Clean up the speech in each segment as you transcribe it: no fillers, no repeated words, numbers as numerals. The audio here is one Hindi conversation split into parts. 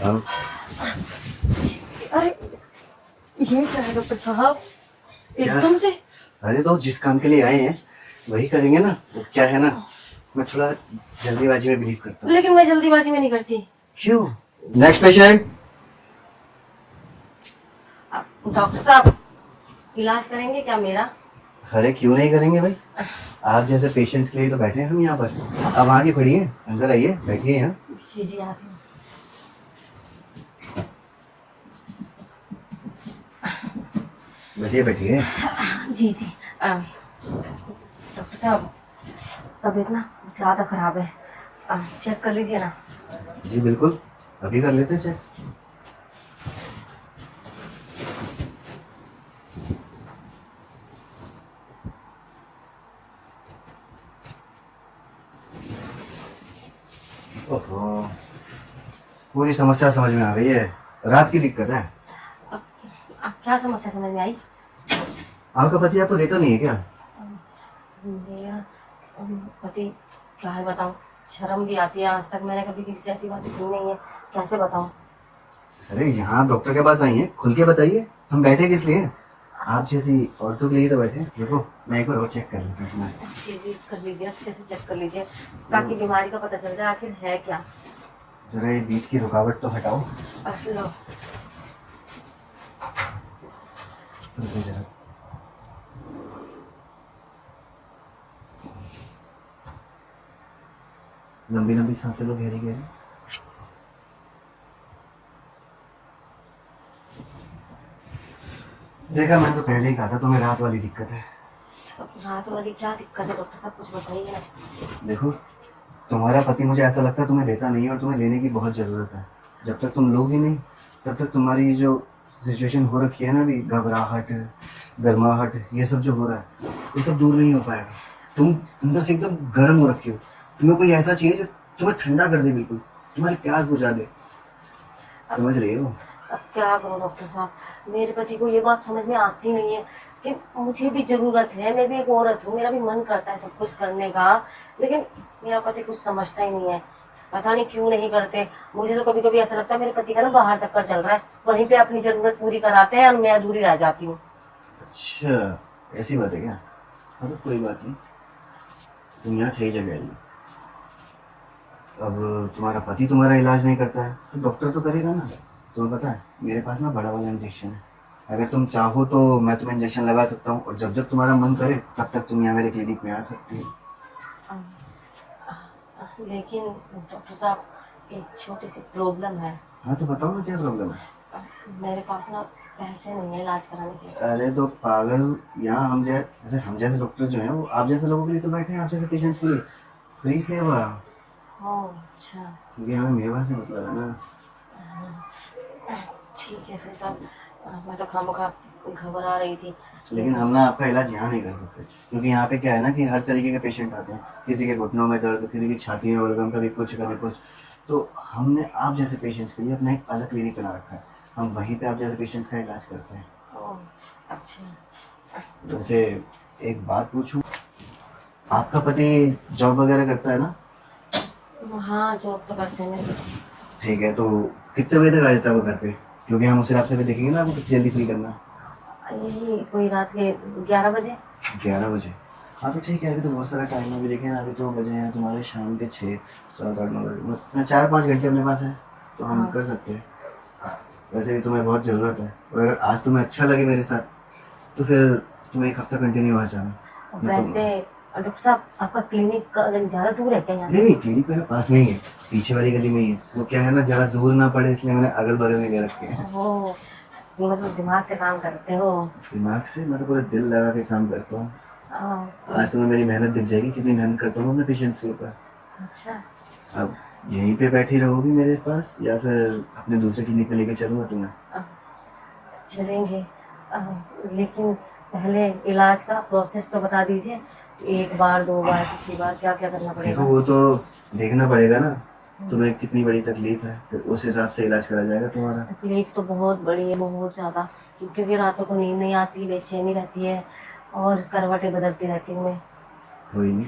अब अरे ये क्या है डॉक्टर साहब, क्या? एकदम से? अरे तो जिस काम के लिए आए हैं वही करेंगे ना। वो क्या है ना, मैं थोड़ा जल्दीबाजी में बिलीव करता हूँ। लेकिन मैं जल्दीबाजी में नहीं करती। क्यों? Next patient. डॉक्टर साहब इलाज करेंगे क्या मेरा? अरे क्यों नहीं करेंगे भाई, आप जैसे पेशेंट्स के लिए तो बैठे हैं हम यहाँ पर। अब आगे बढ़िए, अंदर आइए, बैठिए यहाँ। जी जी आती हूँ। बैठिए बैठिए। जी जी डॉक्टर साहब तबीयत ना ज़्यादा खराब है, चेक कर लीजिए ना। जी बिल्कुल, अभी कर लेते हैं चेक। ओहो, पूरी समस्या समझ में आ गई है। रात की दिक्कत है। क्या समस्या समझ में आई? आपका पति आपको देता नहीं है क्या? मेरा पति क्या है बताऊँ, शर्म भी आती है, आज तक मैंने कभी किसी से ऐसी बातें की नहीं है, कैसे बताऊँ? अरे यहाँ आप डॉक्टर के पास आई हैं, खुल के बताइए। हम बैठे किस लिए? आप जैसी औरतों के लिए तो बैठे। देखो मैं एक बार और चेक कर लेता हूँ तुम्हारा। जी जी कर लीजिए, अच्छे से चेक कर लीजिए ताकि बीमारी का पता चल जाए आखिर है क्या। जरा ये बीच की रुकावट तो हटाओ। लो। रुको जरा। लंबी लंबी सांसें लो, गहरी गहरी। देखा, मैंने तो पहले ही कहा था तुम्हें रात वाली दिक्कत है। रात वाली क्या दिक्कत है डॉक्टर साहब, कुछ बताइए ना। देखो, तुम्हारा पति मुझे ऐसा लगता है तुम्हें देता नहीं है, और तुम्हें लेने की बहुत ज़रूरत है। जब तक तुम लोगी नहीं तब तक तुम्हारी ये जो सिचुएशन हो रखी है ना अभी, घबराहट, गर्माहट, ये सब जो हो रहा है ये सब दूर नहीं हो पाएगा। तुम अंदर से एकदम गर्म हो रखी हो। तुम्हें कोई ऐसा चाहिए जो तुम्हें ठंडा कर दे, बिल्कुल तुम्हारी प्यास बुझा दे। समझ रही हो? अब क्या करूं डॉक्टर साहब, मेरे पति को ये बात समझ में आती नहीं है कि मुझे भी जरूरत है, मैं भी एक औरत हूँ, मेरा भी मन करता है सब कुछ करने का, लेकिन मेरा पति कुछ समझता ही नहीं है। पता नहीं क्यों नहीं करते। मुझे तो कभी कभी ऐसा लगता है मेरे पति का ना बाहर चक्कर चल रहा है, वहीं पे अपनी जरूरत पूरी कराते हैं और मैं अधूरी रह जाती हूँ। अच्छा, ऐसी बात है क्या? हाँ तो कोई बात नहीं, तुम यहाँ सही जगह आई। अब तुम्हारा पति तुम्हारा इलाज नहीं करता है तो डॉक्टर तो करेगा ना। तुम्हें पता है मेरे पास ना बड़ा वाला इंजेक्शन है, अगर तुम चाहो तो मैं तुम्हें इंजेक्शन लगा सकता हूँ, और जब जब तुम्हारा मन करे तब तक तुम यहाँ मेरे क्लिनिक में आ सकती हो। लेकिन डॉक्टर साहब एक छोटी सी प्रॉब्लम है। हाँ तो बताओ ना क्या प्रॉब्लम है। मेरे पास ना पैसे नहीं है इलाज कराने के। अरे तो पागल, यहाँ हम जैसे डॉक्टर जो हैं वो आप जैसे लोगों के लिए तो बैठे हैं, आप जैसे पेशेंट्स के लिए फ्री सेवा। अच्छा क्योंकि हमें मेवा से मतलब है ना। ठीक है फिर तब, मैं तो खामखा घबरा रही थी। लेकिन हम ना आपका इलाज यहाँ नहीं कर सकते, क्योंकि यहाँ पे क्या है ना कि हर तरीके के पेशेंट आते हैं। किसी के घुटनों में दर्द, किसी की छाती में बलगम, कभी कुछ कभी कुछ। तो हमने आप जैसे पेशेंट्स के लिए अपना एक अलग क्लिनिक बना रखा है, हम वहीं पे आप जैसे पेशेंट्स का इलाज करते हैं। अच्छा वैसे एक बात पूछूं, आपका पति जॉब वगैरह करता है ना? हाँ जॉब तो करते हैं मेरे। ठीक है, तो कितने बजे तक आ जाता है वो घर पे? क्योंकि हम उस हिसाब से भी देखेंगे ना आपको कितनी जल्दी फ्री करना है। यही कोई रात के 11 बजे। 11 बजे? हाँ तो ठीक है, अभी तो बहुत सारा टाइम है। अभी देखें ना, अभी तो बजे हैं तुम्हारे शाम के 6, 7, 8, 9 बजे, मतलब 4-5 घंटे अपने पास है, तो हम कर सकते हैं। वैसे भी तुम्हें बहुत ज़रूरत है, और अगर आज तुम्हें अच्छा लगे मेरे साथ तो फिर तुम्हें 1 हफ्ता कंटिन्यू आ जाना। वैसे डॉक्टर साहब आपका क्लिनिक ज़्यादा दूर है क्या यहाँ से? नहीं, क्लिनिक मेरे पास में ही है, पीछे वाली गली में ही है। वो क्या है ना, ज़्यादा दूर ना पड़े इसलिए मैंने अगल बगल में ले रखे हैं। वो मतलब दिमाग से काम करते हो? दिमाग से, मैं तो पूरा दिल लगा के काम करता हूँ। आज तुम्हें मेरी मेहनत दिख जाएगी, कितनी मेहनत करता हूँ अपने पेशेंट्स के ऊपर। अच्छा अब यहीं पे बैठी रहोगी मेरे पास, या फिर अपने दूसरे क्लिनिक में लेके चलूँगा तुम्हें? चलेंगे, लेकिन पहले इलाज का प्रोसेस तो बता दीजिए, 1 बार 2 बार कितनी बार क्या क्या करना पड़ेगा? देखो वो तो देखना पड़ेगा ना, तुम्हें कितनी बड़ी तकलीफ है, फिर उस हिसाब से इलाज करा जाएगा तुम्हारा। तकलीफ तो बहुत बड़ी है, बहुत ज़्यादा, क्योंकि रातों को नींद नहीं आती, बेचैनी रहती है और करवटें बदलती रहती हूँ मैं। कोई नहीं,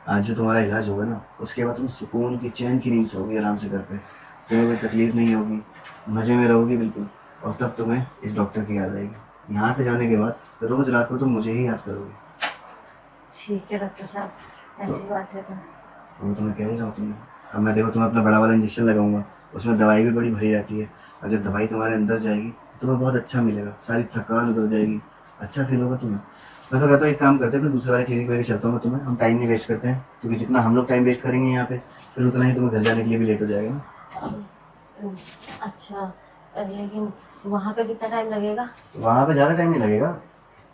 आज जो तुम्हारा इलाज होगा ना उसके बाद तुम सुकून की, चैन की नींद सोओगी आराम से घर पे। तुम्हें कोई तकलीफ नहीं होगी, मजे में रहोगी बिल्कुल। और तब तुम्हें इस डॉक्टर की याद आएगी। यहाँ से जाने के बाद रोज रात को तुम मुझे ही याद करोगी। ठीक है डॉक्टर साहब, ऐसी बात है तो। वो तो मैं कह ही रहा हूँ तुम्हें। अब मैं देखो तुम्हें अपना बड़ा वाला इंजेक्शन लगाऊंगा, उसमें दवाई भी बड़ी भरी रहती है। अगर दवाई तुम्हारे अंदर जाएगी तो तुम्हें बहुत अच्छा मिलेगा, सारी थकान उतर जाएगी, अच्छा फील होगा तुम्हें। मैं तो कहता हूँ एक काम करते हैं, फिर दूसरे वाले क्लिनिक लेके चलता हूँ मैं तुम्हें। हम टाइम नहीं वेस्ट करते हैं, क्योंकि जितना हम लोग टाइम वेस्ट करेंगे यहाँ पे, फिर उतना ही तुम्हें घर जाने के लिए भी लेट हो जाएगा ना। अच्छा, लेकिन वहाँ पे कितना टाइम लगेगा? वहाँ पे ज़्यादा टाइम नहीं लगेगा,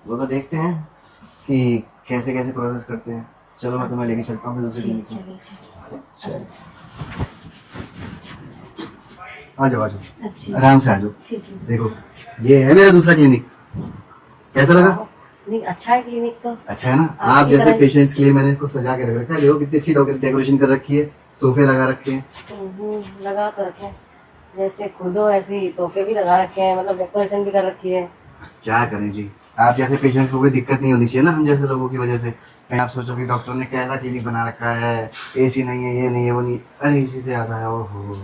वो तो देखते हैं कि कैसे कैसे प्रोसेस करते हैं। चलो मैं तुम्हें लेके चलता हूँ फिर दूसरे क्लिनिक में। चलिए चलिए। चलो आ जाओ आ जाओ, अच्छी आराम से आ जाओ। जी जी। देखो ये है मेरा दूसरा क्लिनिक, कैसा लगा? नहीं, अच्छा है क्लिनिक तो। अच्छा है ना। आप आपकी जैसे तरह- पेशेंट्स के लिए मैंने इसको सजा के रख रखा है। देखो कितनी अच्छी डेकोरेशन कर रखी है, सोफे लगा रखे हैं। लगा कर रखे हैं। जैसे खुद हो ऐसे ही सोफे भी लगा रखे हैं, मतलब डेकोरेशन भी कर रखी है। क्या करें जी, आप जैसे पेशेंट्स को कोई दिक्कत नहीं होनी चाहिए ना, हम जैसे लोगों की वजह से। कहीं आप सोचो कि डॉक्टर ने कैसा क्लिनिक बना रखा है, एसी नहीं है, ये नहीं है, वो नहीं है। अरे एसी से याद आया, ओहो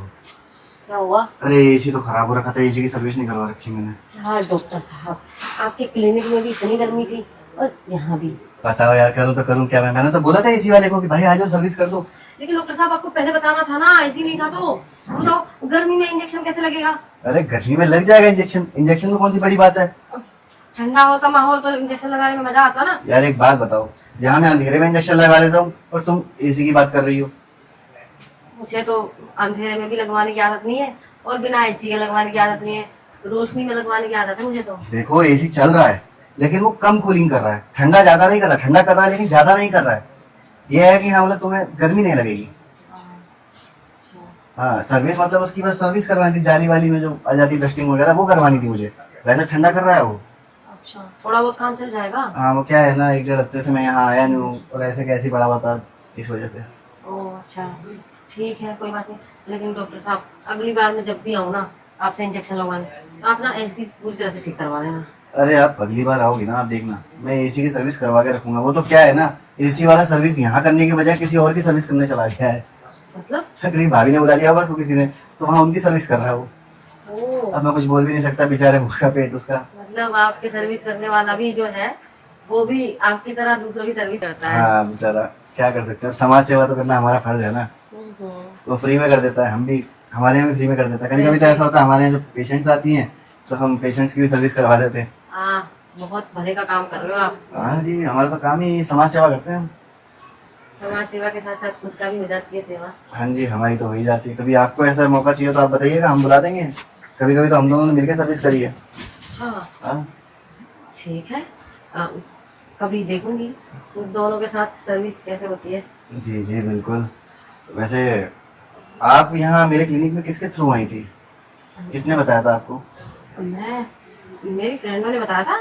क्या हुआ? अरे एसी तो खराब हो रखा था, एसी की सर्विस नहीं करवा रखी मैंने। क्या डॉक्टर साहब, आपके क्लिनिक में भी इतनी गर्मी थी और यहाँ भी। बताओ यार, करूँ तो करूँ क्या? मैंने तो बोला था एसी वाले को कि भाई आ जाओ सर्विस कर दो। लेकिन डॉक्टर साहब आपको पहले बताना था ना, ऐसी नहीं था तो। बताओ गर्मी में इंजेक्शन कैसे लगेगा? अरे गर्मी में लग जाएगा इंजेक्शन, इंजेक्शन में कौन सी बड़ी बात है। ठंडा होता माहौल तो इंजेक्शन लगाने में मजा आता ना। यार एक बात बताओ, यहाँ मैं अंधेरे में इंजेक्शन लगा देता हूँ और तुम एसी की बात कर रही हो। मुझे तो अंधेरे में भी लगवाने की आदत नहीं है और बिना एसी के लगवाने की आदत नहीं है, रोशनी में लगवाने की आदत है मुझे तो। देखो एसी चल रहा है लेकिन वो कम कूलिंग कर रहा है, ठंडा ज्यादा नहीं कर रहा। ठंडा कर रहा है लेकिन ज्यादा नहीं कर रहा है। ये है कि हाँ मतलब तुम्हें गर्मी नहीं लगेगी। अच्छा। हाँ सर्विस मतलब उसकी बस सर्विस करवानी थी, जाली वाली में जो आ जाती डस्टिंग वगैरह वो करवानी थी मुझे। वैसे ठंडा कर रहा है वो। अच्छा, थोड़ा बहुत काम चल जाएगा। हाँ वो क्या है ना, 1 डेढ़ हफ्ते से मैं यहाँ आया नहीं हूँ और ऐसे कैसे पड़ा हुआ था, इस वजह से। ओह अच्छा, ठीक है कोई बात नहीं। लेकिन डॉक्टर साहब अगली बार मैं जब भी आऊँ ना आपसे इंजेक्शन लगवाने, तो आप ना एसी पूरी तरह से ठीक करवा लेना। अरे आप अगली बार आओगी ना, आप देखना मैं एसी की सर्विस करवा के रखूंगा। वो तो क्या है ना, एसी वाला सर्विस यहाँ करने के बजाय किसी और की सर्विस करने चला गया है। मतलब? कहीं भाभी ने बुला लिया बस वो किसी ने, तो वहाँ उनकी सर्विस कर रहा है वो। ओह, अब मैं कुछ बोल भी नहीं सकता, बेचारे भूखा पेट उसका। मतलब आपके सर्विस करने वाला भी जो है वो भी आपकी तरह दूसरों की सर्विस करता है। हाँ बेचारा, क्या कर सकते हैं, समाज सेवा तो करना हमारा फर्ज है ना। वो फ्री में कर देता है, हम भी हमारे यहाँ भी फ्री में कर देता है। कभी कभी तो ऐसा होता है हमारे यहाँ जो पेशेंट्स आती हैं तो हम पेशेंट्स की भी सर्विस करवा देते हैं। हाँ, बहुत भले का काम कर रहे हो आप। हाँ जी, हमारा तो काम ही समाज सेवा करते हैं हम। समाज सेवा के साथ साथ खुद का भी हो जाती है सेवा। हाँ जी, हमारी तो हो ही जाती है। कभी आपको ऐसा मौका चाहिए तो आप बताइएगा, हम बुला देंगे। कभी कभी तो हम दोनों ने मिलकर सर्विस करी है। अच्छा हाँ ठीक है, कभी देखूंगी दोनों के साथ सर्विस कैसे होती है। जी जी बिल्कुल। वैसे आप यहाँ मेरे क्लिनिक में किसके थ्रू आई थी, किसने बताया था आपको? मैं, मेरी फ्रेंडों ने बताया था।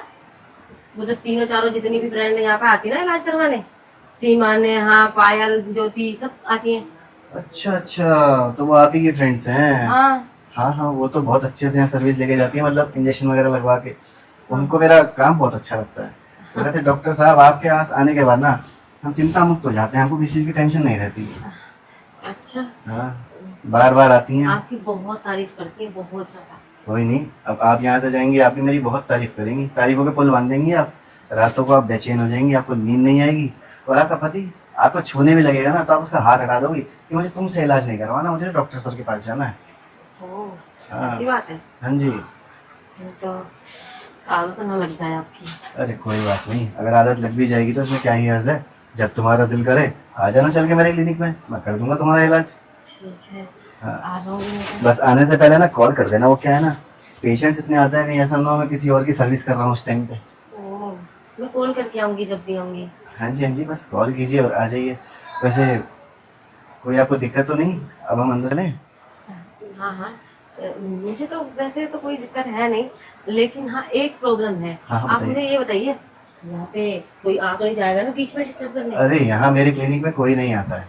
वो जो तीनों चारों जितनी भी फ्रेंड यहाँ पे आती है ना इलाज करवाने, सीमा ने, हाँ पायल, ज्योति, सब आती हैं। अच्छा अच्छा, तो वो आप ही की फ्रेंड्स हैं। हाँ हाँ हाँ, वो तो बहुत अच्छे से यहाँ सर्विस लेके जाती है, मतलब इंजेक्शन वगैरह लगवा के। उनको मेरा काम बहुत अच्छा लगता है। वो कहते डॉक्टर साहब आपके पास आने के बाद ना हम चिंता मुक्त हो जाते हैं, हमको किसी चीज की टेंशन नहीं रहती। अच्छा, हाँ बार बार आती हैं। आपकी बहुत तारीफ करती है, बहुत ज्यादा। कोई नहीं, अब आप यहाँ से जाएंगी आप भी मेरी बहुत तारीफ करेंगी, तारीफों के पुल बांध देंगी आप। रातों को आप बेचैन हो जाएंगी, आपको नींद नहीं आएगी। और आपका पति आपको छूने भी लगेगा ना तो आप उसका हाथ हटा दोगी कि मुझे तुमसे इलाज नहीं करवाना, मुझे डॉक्टर सर के पास जाना है। ओह, हाँ। ऐसी बात है। हाँ जी। फिर तो आदत न लग जाए आपकी। अरे कोई बात नहीं, अगर आदत लग भी जाएगी तो इसमें क्या ही अर्ज है। जब तुम्हारा दिल करे आ जाना चल के मेरे क्लिनिक में, मैं कर दूंगा तुम्हारा इलाज। ठीक है, हाँ। आ जाऊंगी मैं तो। बस आने से पहले ना कॉल कर देना। वो क्या है ना, पेशेंट्स इतने आता है कि ऐसा ना हो मैं किसी और की सर्विस कर रहा हूँ उस टाइम पे। ओह, मैं कॉल करके आऊंगी जब भी आऊंगी। हाँ जी, बस कॉल कीजिए और आ जाइए। वैसे कोई आपको दिक्कत तो नहीं, अब हम अंदर चलें? हाँ हाँ, मुझे तो वैसे तो कोई दिक्कत है नहीं, लेकिन हाँ एक प्रॉब्लम है। हाँ, हाँ, आप बताइए। मुझे ये बताइए, यहाँ पे कोई आ तो नहीं जाएगा ना बीच में डिस्टर्ब करने? अरे यहाँ मेरे क्लिनिक में कोई नहीं आता है।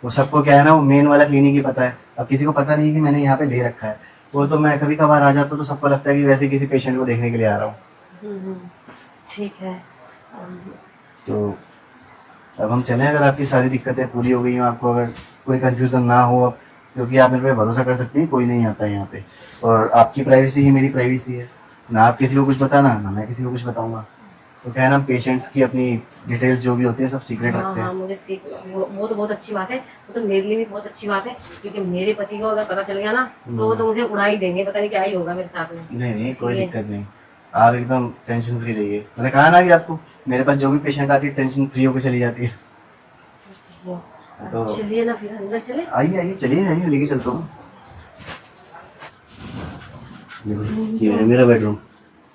वो सबको क्या है ना, वो मेन वाला क्लिनिक ही पता है। अब किसी को पता नहीं कि मैंने यहाँ पे ले रखा है। वो तो मैं कभी कभार आ जाता हूँ तो सबको लगता है कि वैसे किसी पेशेंट को देखने के लिए आ रहा हूँ। हम्म, ठीक है। तो अब हम चलें, अगर आपकी सारी दिक्कतें पूरी हो गई हो, आपको अगर कोई कंफ्यूजन ना हो अब, क्योंकि आप मेरे पे भरोसा कर सकती हैं, कोई नहीं आता है यहाँ पे, और आपकी प्राइवेसी ही मेरी प्राइवेसी है। ना आप किसी को कुछ बताना, ना मैं किसी को कुछ बताऊंगा। तो क्या है ना, पेशेंट्स की अपनी डिटेल्स जो भी होती है सब सीक्रेट हाँ रखते हाँ, हैं। मुझे सीख वो तो बहुत अच्छी बात है। वो तो मेरे लिए भी बहुत अच्छी बात है, क्योंकि मेरे पति को अगर पता चल गया ना तो वो तो मुझे उड़ा ही देंगे, पता नहीं क्या ही होगा मेरे साथ में। नहीं नहीं, कोई इसीलिए दिक्कत नहीं, आप एकदम टेंशन फ्री रहिए। मैंने कहा ना कि आपको मेरे पास जो भी पेशेंट आती है टेंशन फ्री होकर चली जाती है। फिर सही है। तो चलिए ना, फिर अंदर चले। आइए आइए, चलिए आइए, लेके चलता हूँ। ये है मेरा बेडरूम,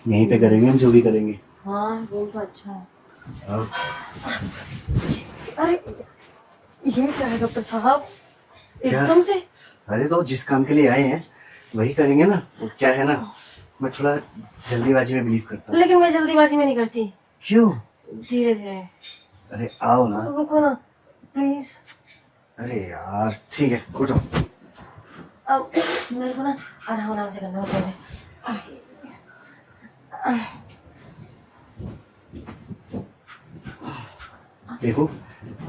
यहीं पे करेंगे हम जो भी करेंगे। हाँ, रूम तो अच्छा है। अब अरे ये क्या है डॉक्टर साहब, क्या? एकदम से? अरे तो जिस काम के लिए आए हैं वही करेंगे ना। वो क्या है ना, मैं थोड़ा जल्दीबाजी में बिलीव करता हूँ। लेकिन मैं जल्दीबाजी में नहीं करती, क्यों? धीरे धीरे। अरे आओ ना। रुको ना प्लीज। अरे यार ठीक है, उठो। अब मेरे को ना आराम आराम से करना है पसंद है। देखो,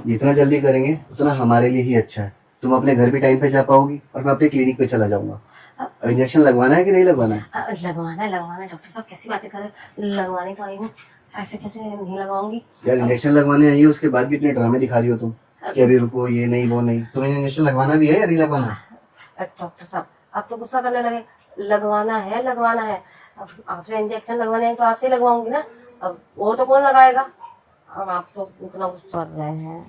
जितना जल्दी करेंगे उतना हमारे लिए ही अच्छा है। तुम अपने घर भी टाइम पे जा पाओगी और मैं अपने क्लिनिक पे चला जाऊंगा। अब इंजेक्शन लगवाना है कि नहीं लगवाना है? लगवाना है डॉक्टर साहब, कैसी बातें कर रहे हैं? लगवाने तो आई हूँ, ऐसे कैसे नहीं लगवाऊंगी? यार इंजेक्शन लगवाने आई हो, उसके बाद भी इतने ड्रामे दिखा रही हो तुम कि अभी रुको, ये नहीं वो नहीं। तुम्हें इंजेक्शन लगवाना भी है या नहीं लगवाना? डॉक्टर साहब आप तो गुस्सा करने लगे। लगवाना है, लगवाना है। अब आपसे इंजेक्शन लगवाने हैं तो आपसे ही लगवाऊंगी ना, अब और तो कौन लगाएगा? अब आप तो इतना गुस्सा कर रहे हैं।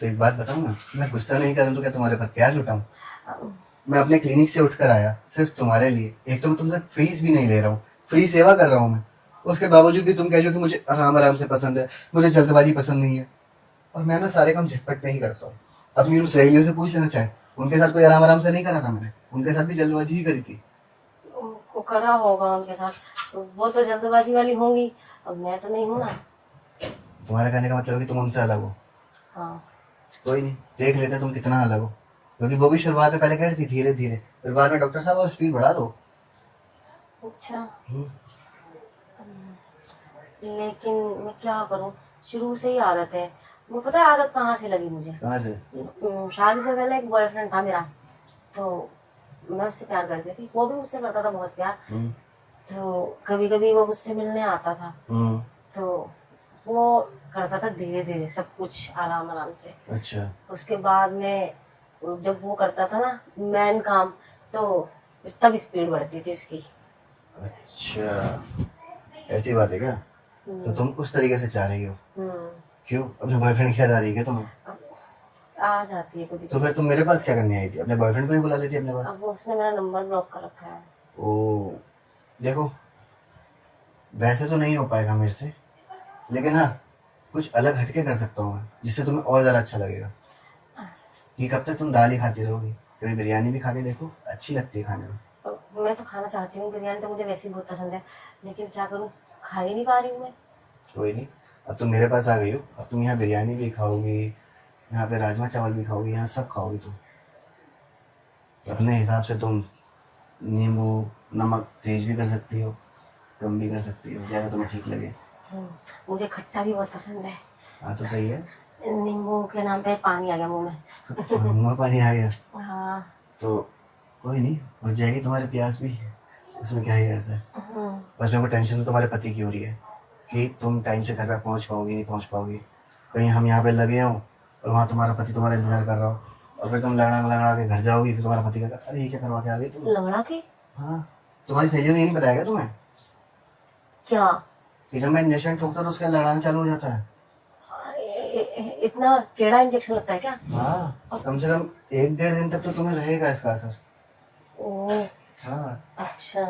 तो एक बात बताऊं ना, मैं गुस्सा नहीं करूं तो क्या तुम्हारे पर प्यार लुटाऊं? मैं अपने क्लिनिक से उठकर आया सिर्फ तुम्हारे लिए। एक तो मैं तुमसे फीस भी नहीं ले रहा हूँ, फ्री सेवा कर रहा हूँ मैं। उसके बावजूद भी तुम कह रहे हो कि मुझे आराम आराम से पसंद है, मुझे जल्दबाजी पसंद नहीं है। और मैं ना सारे काम झटपट में ही करता हूँ। अपनी उन सहेलियों से पूछ लेना चाहे, उनके साथ कोई आराम आराम से नहीं करा था मैंने, उनके साथ भी जल्दबाजी ही करी थी। उनको करा होगा उनके साथ, वो तो जल्दबाजी वाली होंगी, अब मैं तो नहीं हूँ ना। तुम्हारे कहने का मतलब है कि तुम उनसे अलग हो? हाँ। कोई नहीं, देख लेते तुम कितना अलग हो, क्योंकि वो भी शुरुआत में पहले कह रही थी धीरे धीरे, फिर बाद में डॉक्टर साहब और स्पीड बढ़ा दो। अच्छा, हम्म, लेकिन मैं क्या करूँ, शुरू से ही आदत है। वो पता है आदत कहाँ से लगी मुझे? कहाँ से? शादी से पहले एक बॉयफ्रेंड था मेरा, तो मैं उससे प्यार करती थी, वो भी मुझसे करता था बहुत प्यार। हम्म, तो कभी कभी वो मुझसे मिलने आता था, हम्म, तो वो करता था धीरे धीरे सब कुछ आराम आराम से। अच्छा उसके बाद में जब वो करता था ना मैन काम, तो तब स्पीड बढ़ती थी उसकी। अच्छा, ऐसी बात है क्या? तो तुम उस तरीके से चाह रही हो? हम्म। क्यों, अपने बॉयफ्रेंड की याद आ रही है क्या तुम्हें? आ जाती है कभी तो फिर तुम मेरे पास क्या करने आई थी? अपने बॉयफ्रेंड को ही बुला लेती अपने पास। अब वो उसने मेरा नंबर ब्लॉक कर रखा है। ओ, देखो वैसे तो नहीं हो पाएगा मेरे से, लेकिन हाँ कुछ अलग हटके कर सकता हूँ मैं, जिससे तुम्हें और ज़्यादा अच्छा लगेगा। कि कब तक तुम दाल ही खाती रहोगी? कभी बिरयानी भी खा के देखो, अच्छी लगती है खाने में। अब मैं तो खाना चाहती हूँ बिरयानी, तो मुझे वैसे ही बहुत पसंद है, लेकिन क्या करूँ, खा ही नहीं पा रही हूँ मैं। कोई नहीं, अब तुम मेरे पास आ गई हो, अब तुम यहाँ बिरयानी भी खाओगी, यहाँ पे राजमा चावल भी खाओगी, यहाँ सब खाओगी तुम। अपने हिसाब से तुम नींबू नमक तेज भी कर सकती हो, कम भी कर सकती हो, जैसा तुम्हें ठीक लगे। मुझे खट्टा भी बहुत पसंद है। हाँ तो सही है। नींबू के नाम पे पानी आ गया मुंह में। मुँह पानी आ गया? हाँ। तो कोई नहीं, हो जाएगी तुम्हारी प्यास भी, उसमें क्या ही अर्ज है। बस मेरे को टेंशन तो तुम्हारे पति की हो रही है कि तुम टाइम से घर पे पहुंच पाओगी नहीं पहुंच पाओगी। कहीं हम यहाँ पे लगे हों और वहाँ तुम्हारा पति तुम्हारा इंतजार कर रहा हो, और फिर तुम लंगड़ा लंगड़ा के घर जाओगी, फिर तुम्हारा पति कहेगा अरे ये क्या करवा के आ गई तुम? लंगड़ा के? हाँ, तुम्हारी सहेलियों ने ये नहीं बताया क्या तुम्हें क्या? कि जब मैं इंजेक्शन ठोकता तो उसका लड़ाना चालू हो जाता है? इतना टेढ़ा इंजेक्शन लगता है क्या? हाँ, कम से कम 1-1.5 दिन तक तो तुम्हें रहेगा इसका असर। ओह हाँ, अच्छा।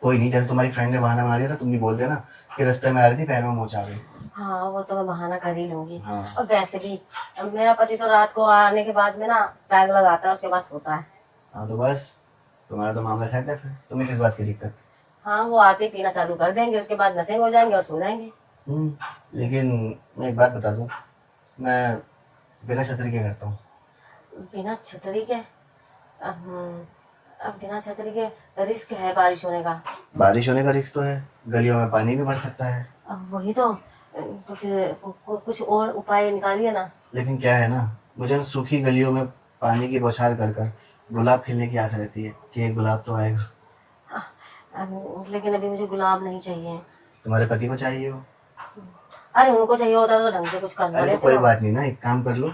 कोई नहीं, जैसे तुम्हारी फ्रेंड ने बहाना बना दिया था, तुम भी बोल देना कि रास्ते में आ रही थी, पैर में मोच आ गई। हाँ वो तो मैं बहाना कर ही लूंगी। हाँ। और वैसे भी अब मेरा पति तो रात को आने के बाद में ना पैग लगाता है, उसके बाद सोता है। हाँ तो बस, तुम्हारा तो मामला सेट है, फिर तुम्हें किस बात की दिक्कत? हाँ वो आते ही पीना चालू कर देंगे, उसके बाद नशे में हो जाएंगे और सो जाएंगे। लेकिन मैं एक बात बता दूं, मैं बिना छतरी के करता हूँ। बिना छतरी के? अब बिना छतरी के रिस्क है बारिश होने का। बारिश होने का रिस्क तो है, गलियों में पानी भी भर सकता है। अब वही तो फिर कुछ और उपाय निकालिए ना। लेकिन क्या है ना, मुझे उन सूखी गलियों में पानी की बौछार कर कर गुलाब खिलने की आशा रहती है कि एक गुलाब तो आएगा। लेकिन अभी मुझे गुलाब नहीं चाहिए। तुम्हारे पति को चाहिए हो? अरे उनको चाहिए होता तो ढंग से कुछ करवा अरे तो लेते कोई हो। बात नहीं ना, एक काम कर लो,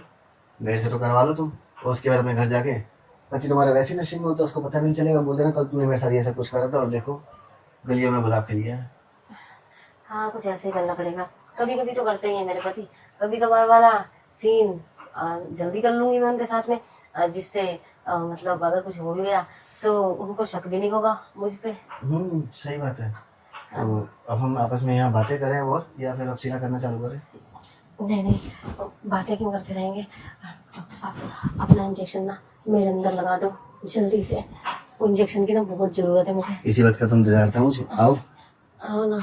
मेरे से तो करवा लो तुम, और उसके बाद अपने घर जाके, पति तुम्हारा वैसे ही नशे में होता है, उसको पता भी नहीं चलेगा, बोल देना कल तुमने मेरे साथ ये सब कुछ करा था और देखो गलियों में गुलाब खिल गया है। हाँ कुछ ऐसे ही करना पड़ेगा। कभी कभी तो करते ही हैं मेरे पति, कभी कभार वाला सीन जल्दी कर लूंगी मैं उनके साथ में, जिससे मतलब अगर कुछ हो भी गया तो उनको शक भी नहीं होगा मुझ पे। सही बात है। तो अब हम आपस में यहाँ बातें करें और, या फिर अब सीधा करना चालू करें? नहीं नहीं, बातें क्यों करते रहेंगे। डॉक्टर साहब अपना इंजेक्शन ना मेरे अंदर लगा दो जल्दी से, इंजेक्शन की ना बहुत जरूरत है मुझे। इसी बात का तुम इंतजार था मुझे, आओ। आओ ना।